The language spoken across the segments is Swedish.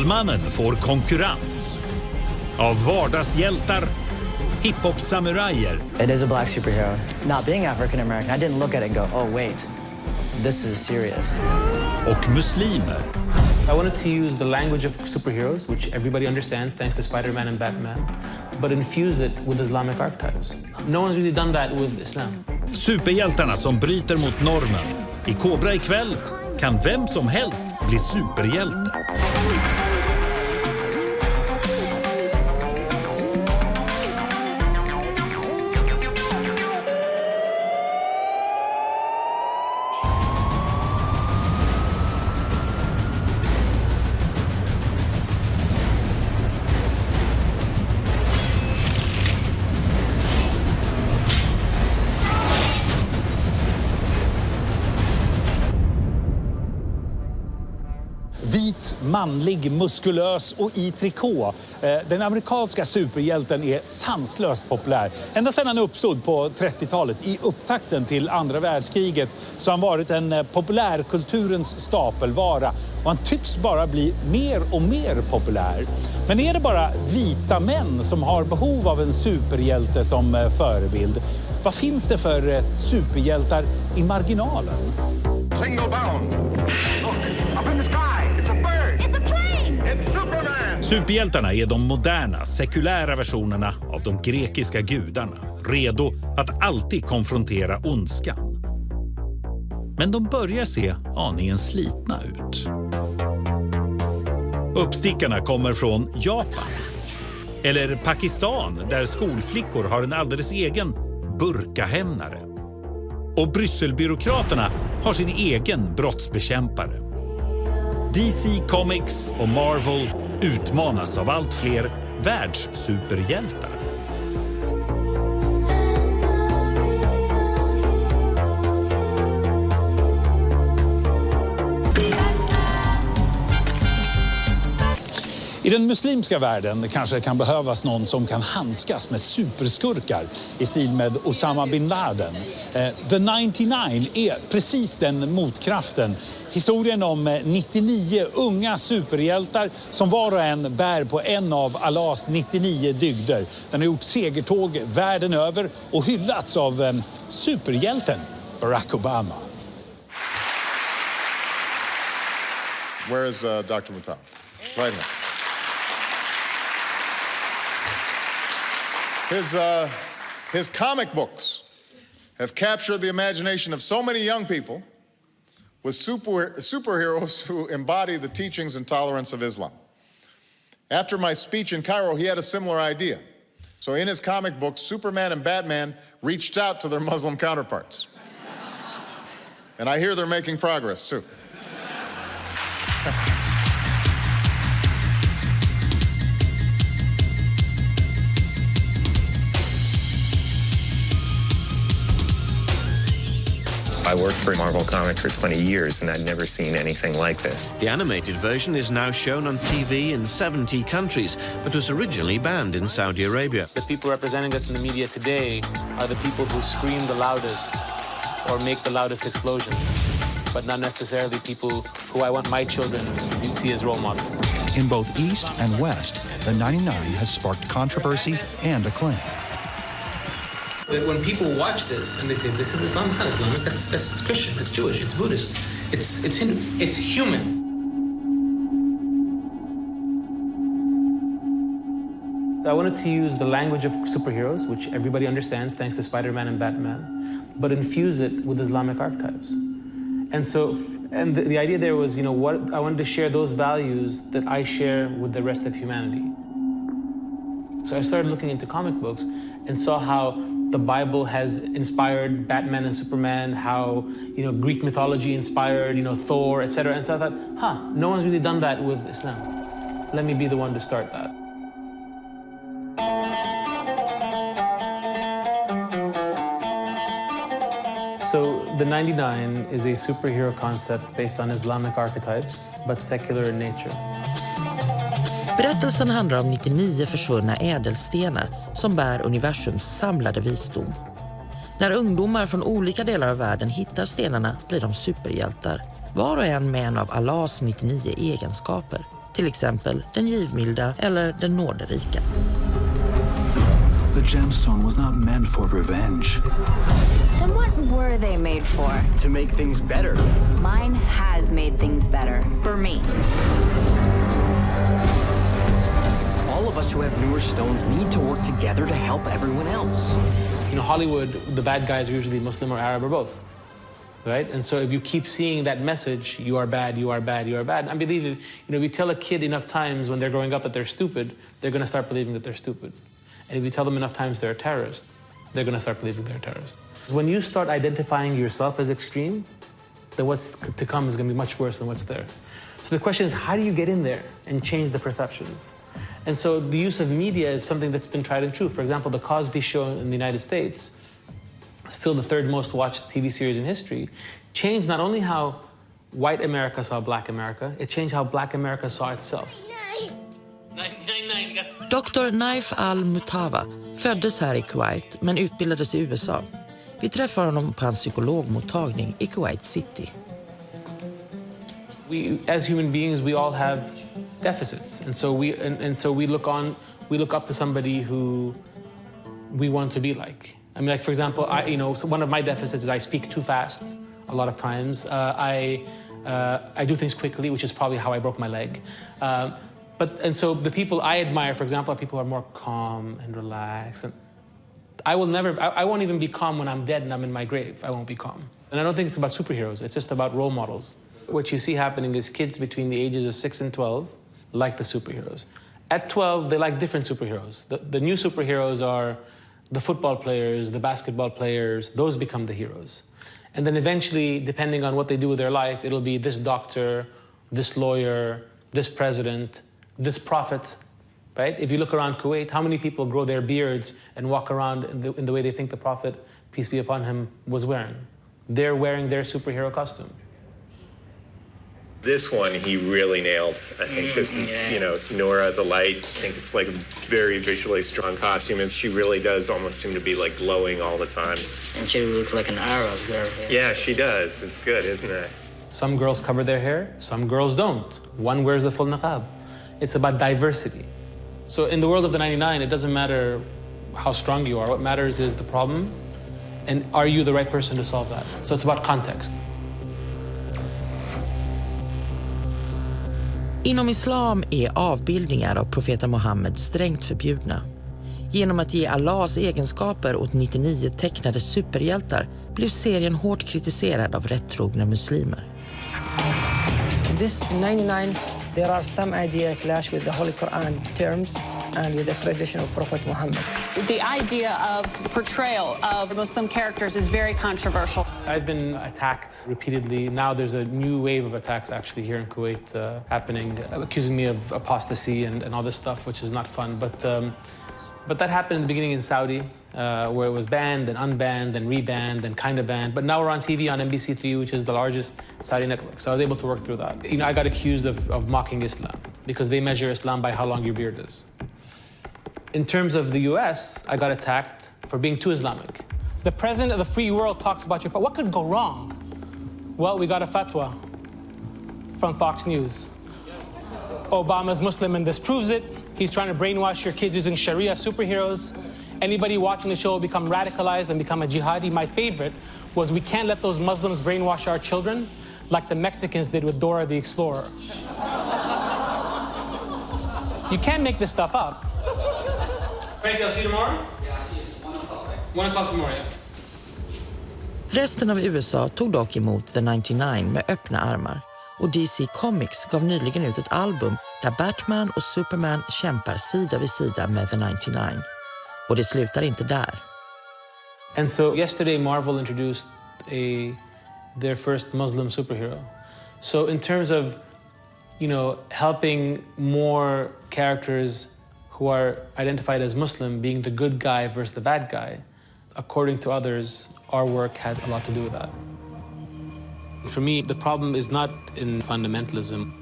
Stålmannen får konkurrens av vardagshjältar, hiphop-samurajer. It is a black superhero. Not being African American, I didn't look at it and go, oh wait, this is serious. Och muslimer. I wanted to use the language of superheroes, which everybody understands thanks to Spider-Man and Batman, but infuse it with Islamic archetypes. No one's really done that with Islam. Superhjältarna som bryter mot normen. I KOBRA ikväll kan vem som helst bli superhjälte. Vit, manlig, muskulös och i trikå. Den amerikanska superhjälten är sanslöst populär. Ända sedan han uppstod på 30-talet i upptakten till andra världskriget så har han varit en populärkulturens stapelvara. Och han tycks bara bli mer och mer populär. Men är det bara vita män som har behov av en superhjälte som förebild? Vad finns det för superhjältar i marginalen? Single bound. Look, up in the sky. It's a bird. It's a plane. It's Superman. Superhjältarna är de moderna, sekulära versionerna av de grekiska gudarna. Redo att alltid konfrontera ondskan. Men de börjar se aningen slitna ut. Uppstickarna kommer från Japan. Eller Pakistan, där skolflickor har en alldeles egen burkahämnare. Och Brysselbyråkraterna har sin egen brottsbekämpare. DC Comics och Marvel utmanas av allt fler världssuperhjältar. I den muslimska världen kanske det kan behövas någon som kan handskas med superskurkar i stil med Osama bin Laden. The 99 är precis den motkraften. Historien om 99 unga superhjältar som var och en bär på en av Allahs 99 dygder. Den har gjort segertåg världen över och hyllats av superhjälten Barack Obama. Where is Dr. Muttal? Right here. His comic books have captured the imagination of so many young people with superheroes who embody the teachings and tolerance of Islam. After my speech in Cairo, he had a similar idea. So in his comic books, Superman and Batman reached out to their Muslim counterparts. And I hear they're making progress, too. I worked for Marvel Comics for 20 years, and I'd never seen anything like this. The animated version is now shown on TV in 70 countries, but was originally banned in Saudi Arabia. The people representing us in the media today are the people who scream the loudest or make the loudest explosions, but not necessarily people who I want my children to see as role models. In both East and West, the 99 has sparked controversy and acclaim. When people watch this and they say, this is Islam, it's not Islamic, that's Christian, it's Jewish, it's Buddhist, it's Hindu, it's human. I wanted to use the language of superheroes, which everybody understands thanks to Spider-Man and Batman, but infuse it with Islamic archetypes. And so, the idea there was, what I wanted to share those values that I share with the rest of humanity. So I started looking into comic books and saw how the Bible has inspired Batman and Superman, how Greek mythology inspired Thor, etc. And so I thought, no one's really done that with Islam. Let me be the one to start that. So the 99 is a superhero concept based on Islamic archetypes, but secular in nature. Berättelsen handlar om 99 försvunna ädelstenar som bär universums samlade visdom. När ungdomar från olika delar av världen hittar stenarna blir de superhjältar. Var och en med en av Allahs 99 egenskaper. till exempel den givmilda eller den nåderika. The gemstone was not meant for revenge. Then what were they made for? To make things better. Mine has made things better. For me. All of us who have newer stones need to work together to help everyone else. You know, Hollywood, the bad guys are usually Muslim or Arab or both, right? And so if you keep seeing that message, you are bad, you are bad, you are bad, I believe if you tell a kid enough times when they're growing up that they're stupid, they're going to start believing that they're stupid. And if you tell them enough times they're a terrorist, they're going to start believing they're a terrorist. When you start identifying yourself as extreme, then what's to come is going to be much worse than what's there. So the question is, how do you get in there and change the perceptions? And so the use of media is something that's been tried and true. For example, the Cosby Show in the United States, still the third most watched TV series in history, changed not only how white America saw black America, it changed how black America saw itself. Dr. Naif al-Mutawa föddes här i Kuwait men utbildades i USA. Vi träffar honom på hans psykologmottagning i Kuwait City. We, as human beings, we all have deficits, and so we look up to somebody who we want to be like. I mean, like for example, one of my deficits is I speak too fast a lot of times. I do things quickly, which is probably how I broke my leg. And so the people I admire, for example, are people who are more calm and relaxed. And I won't even be calm when I'm dead and I'm in my grave. I won't be calm. And I don't think it's about superheroes. It's just about role models. What you see happening is kids between the ages of 6 and 12 like the superheroes. At 12, they like different superheroes. The new superheroes are the football players, the basketball players. Those become the heroes. And then eventually, depending on what they do with their life, it'll be this doctor, this lawyer, this president, this prophet, right? If you look around Kuwait, how many people grow their beards and walk around in the way they think the prophet, peace be upon him, was wearing? They're wearing their superhero costume. This one he really nailed. I think this is, Nora the Light. I think it's like a very visually strong costume, and she really does almost seem to be like glowing all the time. And she looks like an Arab girl. Yeah, she does. It's good, isn't it? Some girls cover their hair, some girls don't. One wears a full niqab. It's about diversity. So in the world of the 99, it doesn't matter how strong you are. What matters is the problem, and are you the right person to solve that? So it's about context. Inom islam är avbildningar av profeten Muhammed strängt förbjudna. Genom att ge Allahs egenskaper åt 99 tecknade superhjältar blev serien hårt kritiserad av rättrogna muslimer. This 99, there are some idea clash with the Holy Quran terms and with the tradition of Prophet Muhammad. The idea of portrayal of Muslim characters is very controversial. I've been attacked repeatedly. Now there's a new wave of attacks actually here in Kuwait happening, accusing me of apostasy and all this stuff, which is not fun. But that happened in the beginning in Saudi, where it was banned and unbanned and rebanned and kind of banned. But now we're on TV on NBC3, which is the largest Saudi network. So I was able to work through that. I got accused of mocking Islam because they measure Islam by how long your beard is. In terms of the US, I got attacked for being too Islamic. The president of the free world talks about your... What could go wrong? Well, we got a fatwa from Fox News. Obama's Muslim and this proves it. He's trying to brainwash your kids using Sharia superheroes. Anybody watching the show will become radicalized and become a jihadi. My favorite was we can't let those Muslims brainwash our children like the Mexicans did with Dora the Explorer. You can't make this stuff up. Frank, I'll see you tomorrow? Yeah, I'll see you. 1 o'clock tomorrow, yeah. Resten av USA tog dock emot The 99 med öppna armar. Och DC Comics gav nyligen ut ett album där Batman och Superman kämpar sida vid sida med The 99. Och det slutar inte där. And so yesterday Marvel introduced their first Muslim superhero. So in terms of, helping more characters who are identified as Muslim being the good guy versus the bad guy, according to others, our work had a lot to do with that. For me, the problem is not in fundamentalism.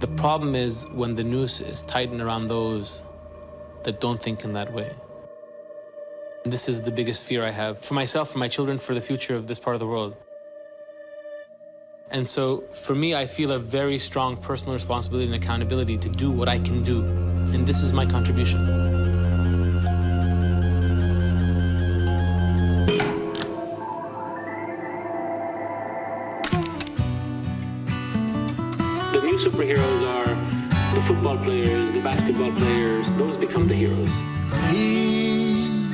The problem is when the noose is tightened around those that don't think in that way. This is the biggest fear I have for myself, for my children, for the future of this part of the world. And so for me, I feel a very strong personal responsibility and accountability to do what I can do. And this is my contribution. The new superheroes are the football players, the basketball players. Those become the heroes.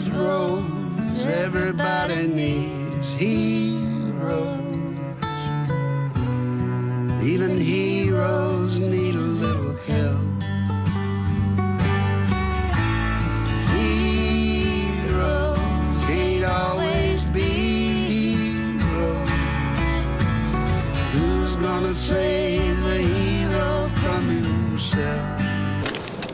Heroes, everybody needs heroes. Even heroes need a little help. Heroes can't always be heroes. Who's gonna save the hero from himself?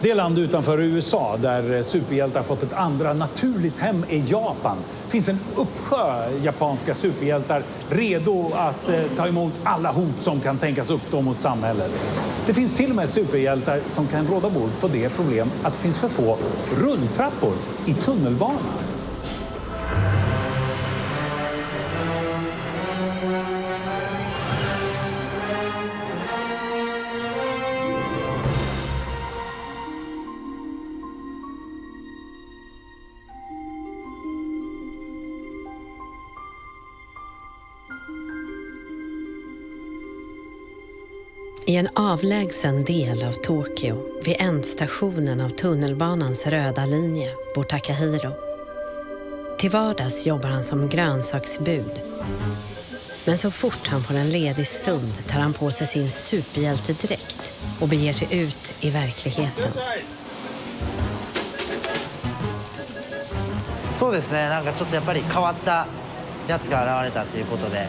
Det land utanför USA där superhjältar fått ett andra naturligt hem är Japan. Det finns en uppsjö japanska superhjältar redo att ta emot alla hot som kan tänkas uppstå mot samhället. Det finns till och med superhjältar som kan råda bort på det problem att det finns för få rulltrappor i tunnelbanan. I en avlägsen del av Tokyo, vid ändstationen av tunnelbanans röda linje, bor Takahiro. Till vardags jobbar han som grönsaksbud. Men så fort han får en ledig stund tar han på sig sin superhjältedräkt och beger sig ut i verkligheten. そうですね、なんかちょっとやっぱり変わったやつが現れたということで、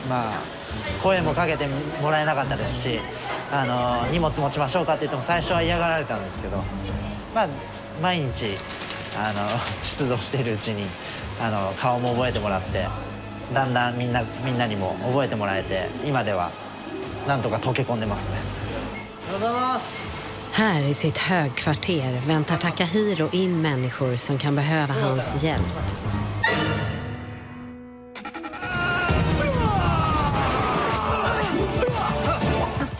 まあ声もかけてもらえなかったですし、荷物持ちましょうかって言っても最初は嫌がられたんですけど、まあ毎日出動しているうちに顔も覚えてもらって、だんだんみんなにも覚えてもらえて、今ではなんとか溶け込んでますね。おはようございます。 Här i sitt högkvarter väntar Takahiro in människor som kan behöva hans hjälp.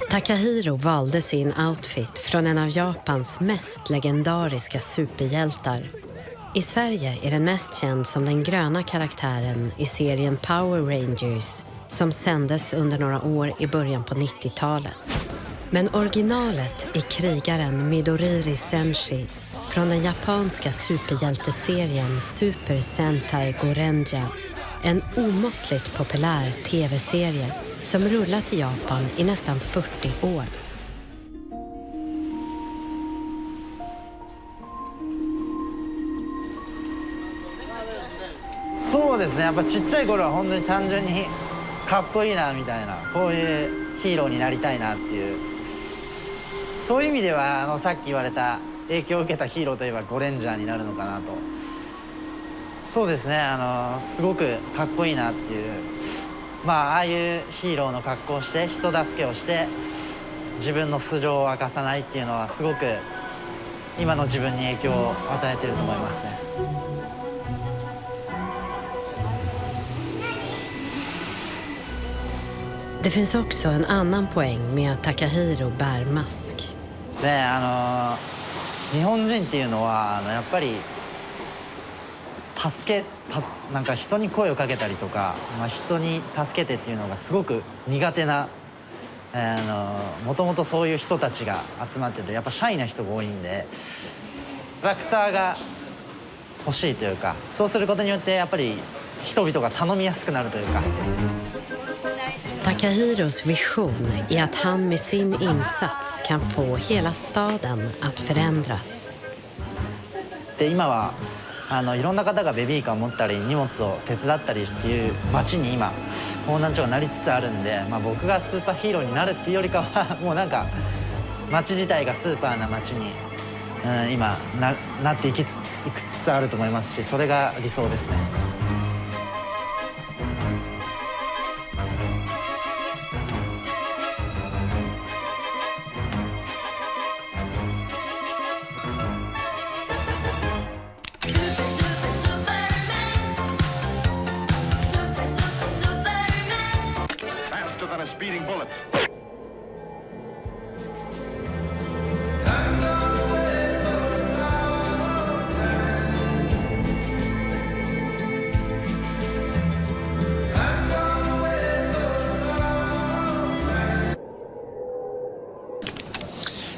Takahiro valde sin outfit från en av Japans mest legendariska superhjältar. I Sverige är den mest känd som den gröna karaktären i serien Power Rangers som sändes under några år i början på 90-talet. Men originalet är krigaren Midoriri Senshi från den japanska superhjälteserien Super Sentai Gorenja. En omåttligt populär tv-serie som rullat i Japan i nästan 40 år. そうですね、やっぱちっちゃい頃は本当に単純にかっこいいなみたいな、こういうヒーローになりたいなっていう、そういう意味ではさっき言われた影響を受けたヒーローといえばゴレンジャーになるのかなと。そうですね、すごくかっこいいなっていう、まあああいうヒーローの格好をして人助けをして自分の素性を明かさないっていうのはすごく今の自分に影響を与えてると思いますね。 Det finns också en annan poäng med att Takahiro bär mask. 日本人っていうのはやっぱりなんか人に声をかけたりとか、人に助けてっていうのがすごく苦手な、もともとそういう人たちが集まってて、やっぱシャイな人が多いんで、キャラクターが欲しいというか、そうすることによってやっぱり人々が頼みやすくなるというか。 Takahiros vision är att han med sin insats kan få hela staden att förändras. で今はいろんな方がベビーカーを持ったり荷物を手伝ったりっていう街に今方南町がなりつつあるんで、僕がスーパーヒーローになるっていうよりかはもうなんか街自体がスーパーな街に、今 なっていくつつあると思いますし、それが理想ですね。 Faster than a speeding bullet.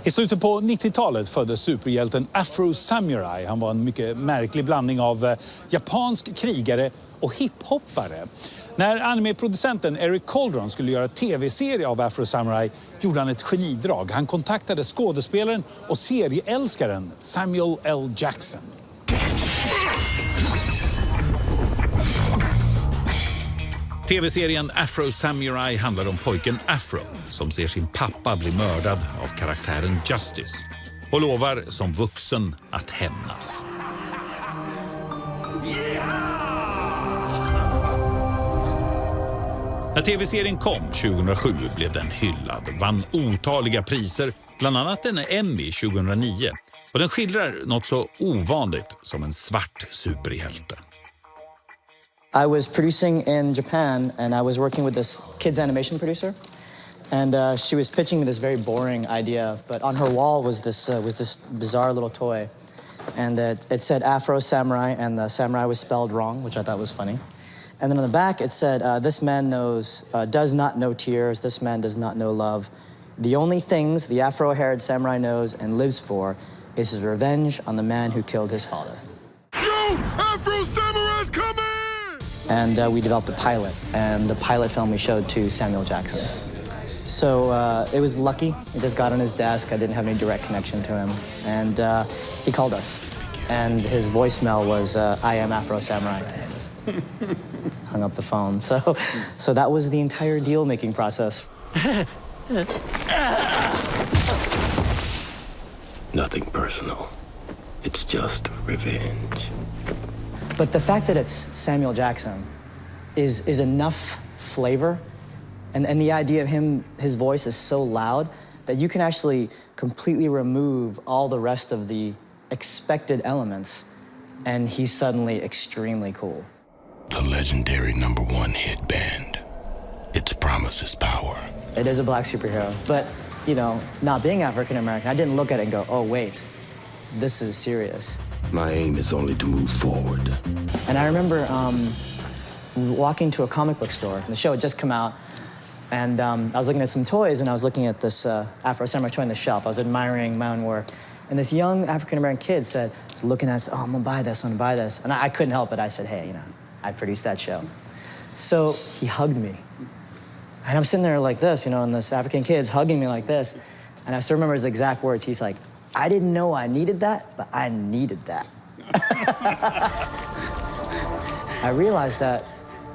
I slutet på 90-talet föddes superhjälten Afro Samurai. Han var en mycket märklig blandning av japansk krigare och hiphoppare. När animeproducenten Eric Coldron skulle göra tv-serie av Afro Samurai gjorde han ett genidrag. Han kontaktade skådespelaren och serieälskaren Samuel L. Jackson. TV-serien Afro Samurai handlar om pojken Afro som ser sin pappa bli mördad av karaktären Justice och lovar som vuxen att hämnas. När tv-serien kom 2007 blev den hyllad, vann otaliga priser, bland annat en Emmy 2009. Och den skildrar något så ovanligt som en svart superhjälte. I was producing in Japan, and I was working with this kids animation producer, and she was pitching me this very boring idea. But on her wall was this bizarre little toy, and it said Afro Samurai, and the samurai was spelled wrong, which I thought was funny. And then on the back it said, "This man does not know tears. This man does not know love. The only things the Afro-haired samurai knows and lives for is his revenge on the man who killed his father." Yo, Afro Samurai's coming! And we developed a pilot, and the pilot film we showed to Samuel Jackson. So it was lucky. It just got on his desk. I didn't have any direct connection to him. And he called us. And his voicemail was, "I am Afro Samurai." Hung up the phone. So that was the entire deal-making process. Nothing personal. It's just revenge. But the fact that it's Samuel Jackson is enough flavor, and the idea of his voice is so loud that you can actually completely remove all the rest of the expected elements, and he's suddenly extremely cool. The legendary #1 hit band. Its promise is power. It is a black superhero, but, you know, not being African American, I didn't look at it and go, oh, wait, this is serious. My aim is only to move forward. And I remember walking to a comic book store. The show had just come out, and I was looking at some toys, and I was looking at this Afro Samurai toy on the shelf. I was admiring my own work. And this young African-American kid was looking at it, oh, I'm gonna buy this, I'm gonna buy this. And I couldn't help it. I said, hey, you know, I produced that show. So he hugged me. And I'm sitting there like this, you know, and this African kid's hugging me like this. And I still remember his exact words. He's like, I didn't know I needed that, but I needed that. I realized that,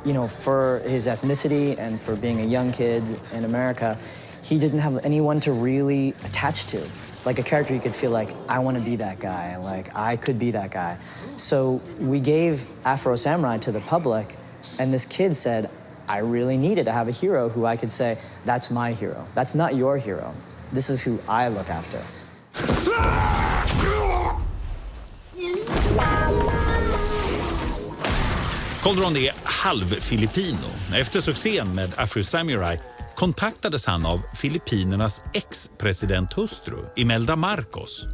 you know, for his ethnicity and for being a young kid in America, he didn't have anyone to really attach to. Like a character you could feel like, I want to be that guy, like I could be that guy. So we gave Afro Samurai to the public, and this kid said, I really needed to have a hero who I could say, that's my hero. That's not your hero. This is who I look after. Coldron är halv-filippino. Efter succén med Afro Samurai kontaktades han av Filippinernas ex-presidenthustru Imelda Marcos.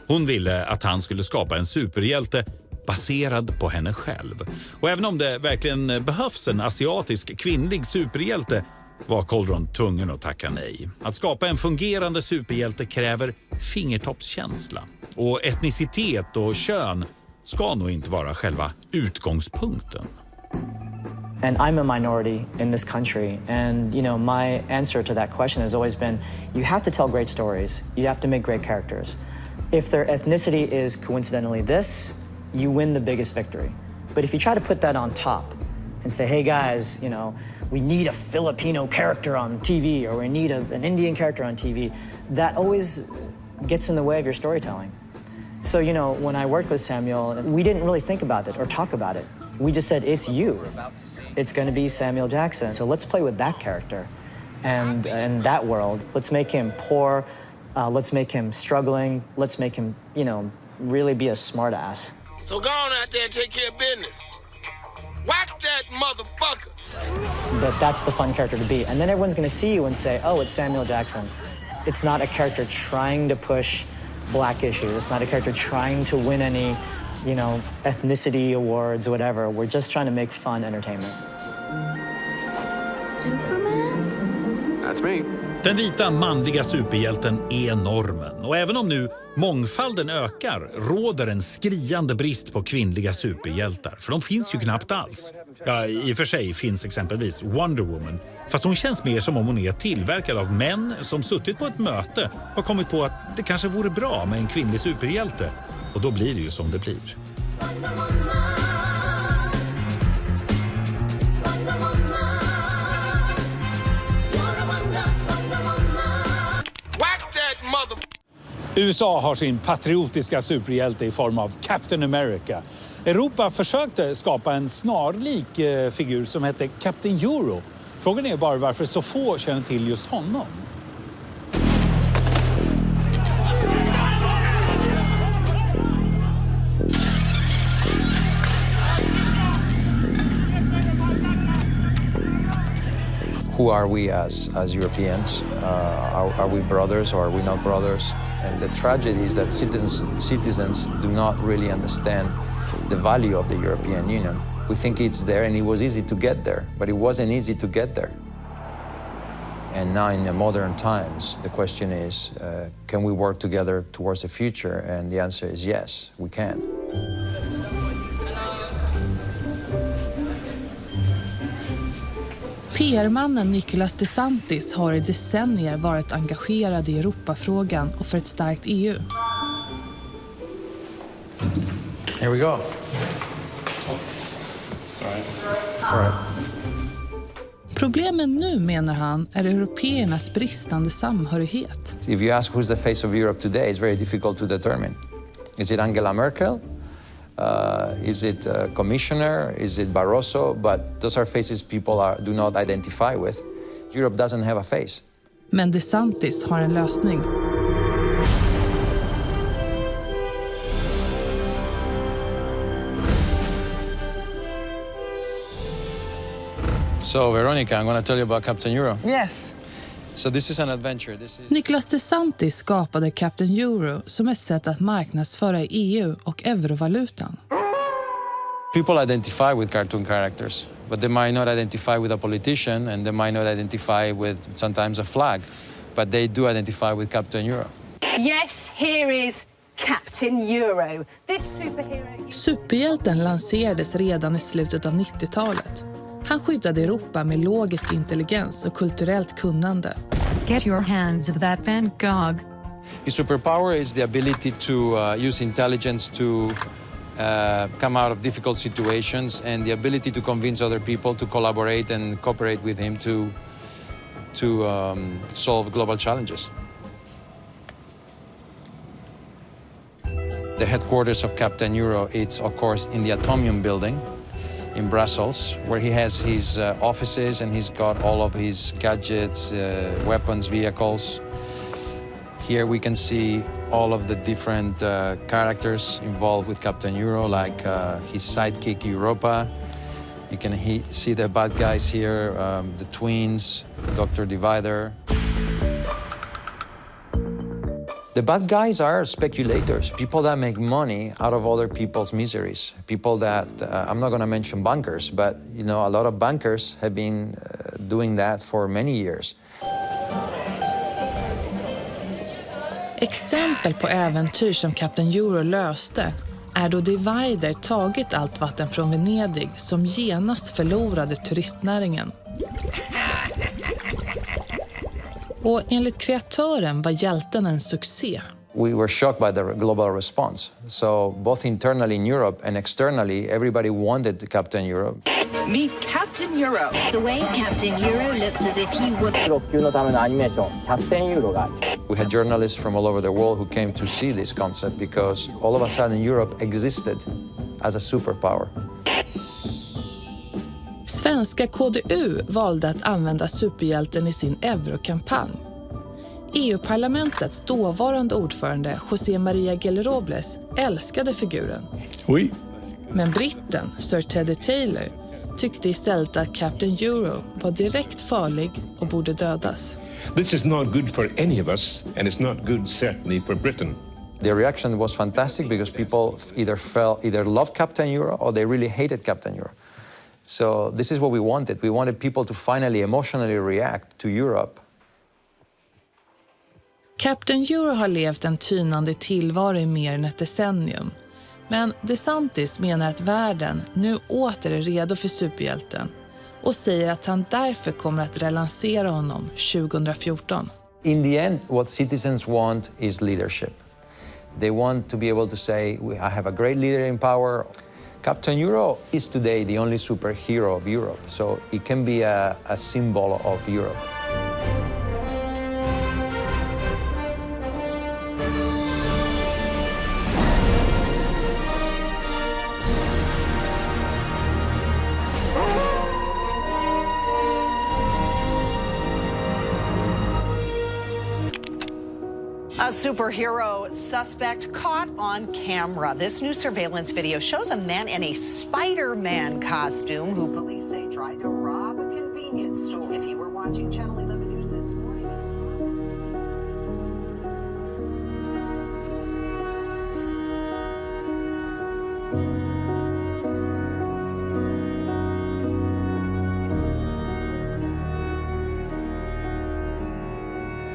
Hon ville att han skulle skapa en superhjälte baserad på henne själv. Och även om det verkligen behövs en asiatisk kvinnlig superhjälte var Coldron tvungen att tacka nej. Att skapa en fungerande superhjälte kräver fingertoppskänsla. Och etnicitet och kön ska nog inte vara själva utgångspunkten. And I'm a minority in this country, and, you know, my answer to that question has always been, you have to tell great stories, you have to make great characters. If their ethnicity is coincidentally this, you win the biggest victory. But if you try to put that on top and say, hey guys, you know, we need a Filipino character on TV, or we need an Indian character on TV, that always gets in the way of your storytelling. So, you know, when I worked with Samuel, we didn't really think about it or talk about it. We just said, it's you. It's going to be Samuel Jackson. So let's play with that character and in that world. Let's make him poor. Let's make him struggling. Let's make him, you know, really be a smart ass. So go on out there and take care of business. Whack that motherfucker. But that's the fun character to be. And then everyone's going to see you and say, oh, it's Samuel Jackson. It's not a character trying to push black issues. It's not a character trying to win any, you know, ethnicity awards or whatever. We're just trying to make fun entertainment. Superman? That's me. Den vita manliga superhjälten är normen. Och även om nu mångfalden ökar råder en skriande brist på kvinnliga superhjältar. För de finns ju knappt alls. Ja, i och för sig finns exempelvis Wonder Woman. Fast hon känns mer som om hon är tillverkad av män som suttit på ett möte och kommit på att det kanske vore bra med en kvinnlig superhjälte. Och då blir det ju som det blir. USA har sin patriotiska superhjälte i form av Captain America. Europa försökte skapa en snarlik figur som hette Captain Euro. Frågan är bara varför så få känner till just honom. Who are we as Europeans? Are we brothers or are we not brothers? And the tragedy is that citizens do not really understand the value of the European Union. We think it's there and it was easy to get there, but it wasn't easy to get there. And now in the modern times, the question is, can we work together towards the future? And the answer is yes, we can. PR-mannen Nicolas DeSantis har i decennier varit engagerad i Europafrågan och för ett starkt EU. Here we go. Sorry. Problemen nu, menar han, är européernas bristande samhörighet. If you ask who's the face of Europe today, it's very difficult to determine. Is it Angela Merkel? Is it a commissioner? Is it Barroso? But those are faces people do not identify with. Europe doesn't have a face. Men DeSantis har en lösning. So, Veronica, I'm going to tell you about Captain Euro. Yes. So this is an adventure. Nicolas DeSantis skapade Captain Euro som ett sätt att marknadsföra EU och eurovalutan. People identify with cartoon characters, but they might not identify with a politician and they might not identify with sometimes a flag, but they do identify with Captain Euro. Yes, here is Captain Euro. This superhero... Superhjälten lanserades redan i slutet av 90-talet. Han skyddade Europa med logisk intelligens och kulturellt kunnande. Get your hands of that Van Gogh. His superpower is the ability to use intelligence to come out of difficult situations and the ability to convince other people to collaborate and cooperate with him to solve global challenges. The headquarters of Captain Euro, it's of course in the Atomium building in Brussels, where he has his offices and he's got all of his gadgets, weapons, vehicles. Here we can see all of the different characters involved with Captain Euro, like his sidekick Europa. You can see the bad guys here, the twins, Dr. Divider. The bad guys are speculators, people that make money out of other people's miseries. People that, I'm not going to mention bankers, but you know, a lot of bankers have been doing that for many years. Exempel på äventyr som Captain Euro löste är då Divider tagit allt vatten från Venedig som genast förlorade turistnäringen. Och enligt kreatören var hjälten en succé. We were shocked by the global response. So both internally in Europe and externally, everybody wanted Captain Euro. Meet Captain Euro. The way Captain Euro looks as if he would... We had journalists from all over the world who came to see this concept because all of a sudden Europe existed as a superpower. Svenska KDU valde att använda superhjälten i sin eurokampanj. EU-parlamentets dåvarande ordförande José María Gil Robles älskade figuren. Oui. Men britten Sir Teddy Taylor tyckte istället att Captain Euro var direkt farlig och borde dödas. This is not good for any of us, and it's not good certainly for Britain. The reaction was fantastic because people either loved Captain Euro or they really hated Captain Euro. So this is what we wanted. We wanted people to finally emotionally react to Europe Captain Euro har levt en tynande tillvaro i mer än ett decennium. Men DeSantis menar att världen nu åter är redo för superhjälten och säger att han därför kommer att relansera honom 2014. In the end, what citizens want is leadership. They want to be able to say, I have a great leader in power. Captain Euro is today the only superhero of Europe, so he can be a symbol of Europe. A superhero suspect caught on camera. This new surveillance video shows a man in a Spider-Man costume who police say tried to rob a convenience store. If you were watching Channel 11 News this morning.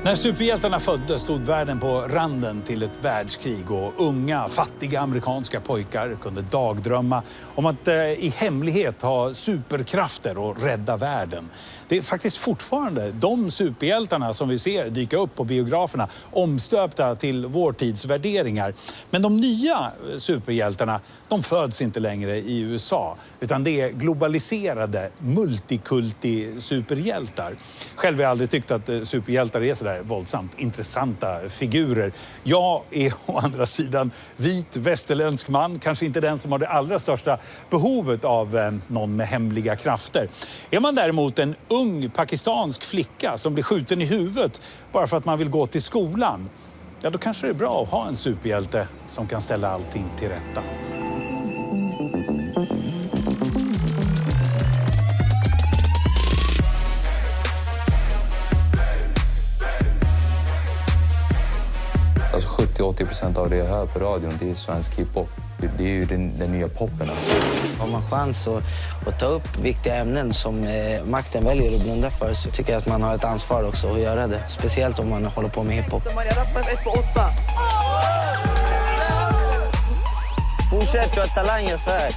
När superhjältarna föddes stod världen på randen till ett världskrig och unga, fattiga amerikanska pojkar kunde dagdrömma om att i hemlighet ha superkrafter och rädda världen. Det är faktiskt fortfarande de superhjältarna som vi ser dyka upp på biograferna, omstöpta till vår tids värderingar. Men de nya superhjältarna, de föds inte längre i USA, utan det är globaliserade multikulti-superhjältar. Själv har jag aldrig tyckt att superhjältar är sådär våldsamt intressanta figurer. Jag är å andra sidan vit västerländsk man, kanske inte den som har det allra största behovet av någon med hemliga krafter. Är man däremot en ung pakistansk flicka som blir skjuten i huvudet bara för att man vill gå till skolan, ja då kanske det är bra att ha en superhjälte som kan ställa allting till rätta. Alltså 70-80% av det jag hör på radion, det är svensk hiphop. Det är ju den nya poppen. Har man chans att ta upp viktiga ämnen som makten väljer att blunda för, så tycker jag att man har ett ansvar också att göra det. Speciellt om man håller på med hiphop. Fortsätt, du har talanger för.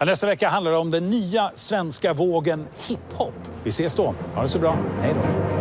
Nästa vecka handlar det om den nya svenska vågen hiphop. Vi ses då. Ha det så bra. Hej då.